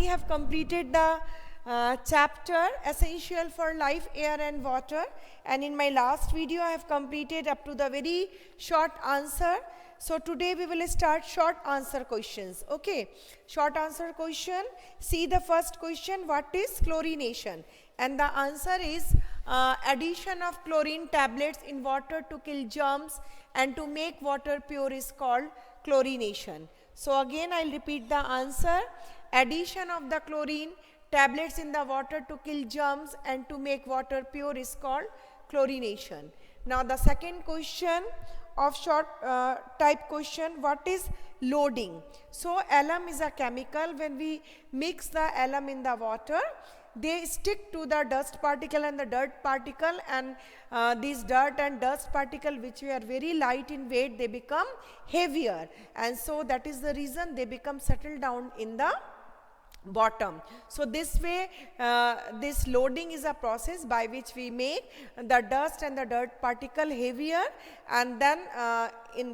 have completed the chapter Essential for Life, Air and Water, and in my last video I have completed up to the very short answer. So today we will start short answer questions. Okay, short answer question. See the first question, what is chlorination? And the answer is addition of chlorine tablets in water to kill germs and to make water pure is called chlorination. So again I'll repeat the answer. Addition of the chlorine tablets in the water to kill germs and to make water pure is called chlorination. Now the second question of short type question, what is loading? So alum is a chemical. When we mix the alum in the water, they stick to the dust particle and the dirt particle, and these dirt and dust particle which were very light in weight, they become heavier, and so that is the reason they become settled down in the bottom. So this way this loading is a process by which we make the dust and the dirt particle heavier, and then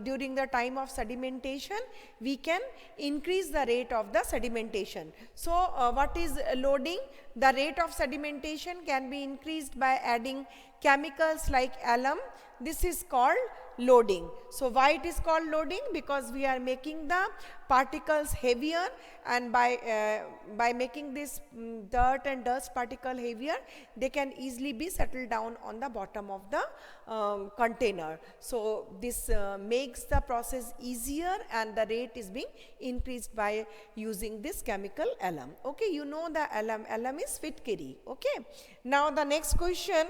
during the time of sedimentation we can increase the rate of the sedimentation. So what is loading? The rate of sedimentation can be increased by adding chemicals like alum. This is called loading. So why it is called loading? Because we are making the particles heavier, and by making this dirt and dust particle heavier, they can easily be settled down on the bottom of the container. So this makes the process easier, and the rate is being increased by using this chemical alum. Okay, you know the alum is Fitkery. Okay, now the next question,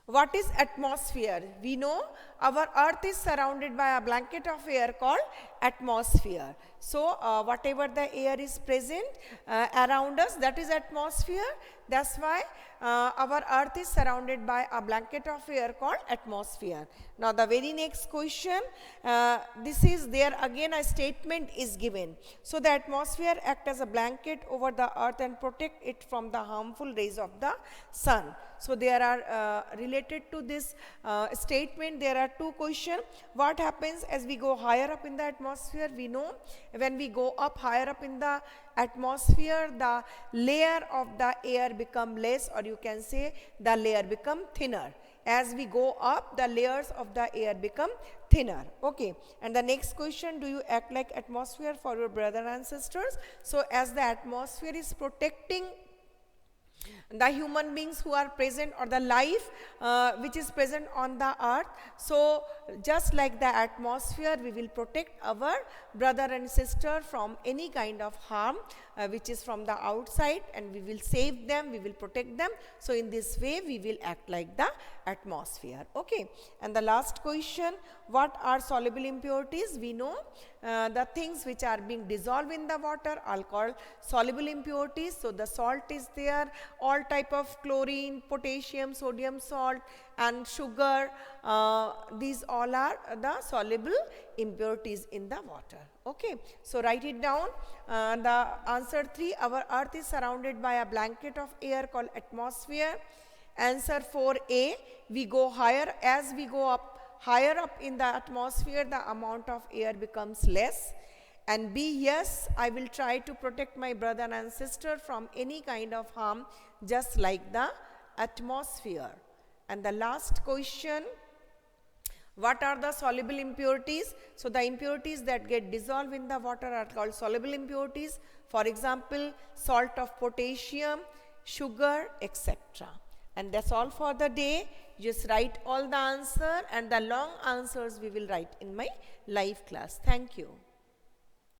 what is atmosphere? We know our earth is surrounded by a blanket of air called atmosphere. So whatever the air is present around us, that is atmosphere. That's why our earth is surrounded by a blanket of air called atmosphere. Now the very next question, this is there again a statement is given. So the atmosphere acts as a blanket over the earth and protect it from the harmful rays of the sun. So there are related to this statement, there are two questions. What happens as we go higher up in the atmosphere? We know when we go up higher up in the atmosphere, the layer of the air become less, or you can say the layer become thinner. As we go up, the layers of the air become thinner. Okay, and the next question, do you act like atmosphere for your brothers and sisters? So as the atmosphere is protecting the human beings who are present, or the life which is present on the earth, so just like the atmosphere, we will protect our brother and sister from any kind of harm which is from the outside, and we will save them, we will protect them. So in this way we will act like the atmosphere. Okay, and the last question, what are soluble impurities? We know the things which are being dissolved in the water are called soluble impurities. So the salt is there, all type of chlorine, potassium, sodium salt and sugar, these all are the soluble impurities in the water. Okay, so write it down. The answer 3, our earth is surrounded by a blanket of air called atmosphere. Answer 4A, we go higher, as we go up higher up in the atmosphere, the amount of air becomes less. And B, yes, I will try to protect my brother and sister from any kind of harm, just like the atmosphere. And the last question, what are the soluble impurities? So the impurities that get dissolved in the water are called soluble impurities. For example, salt of potassium, sugar, etc. And that's all for the day. Just write all the answer, and the long answers we will write in my live class. Thank you.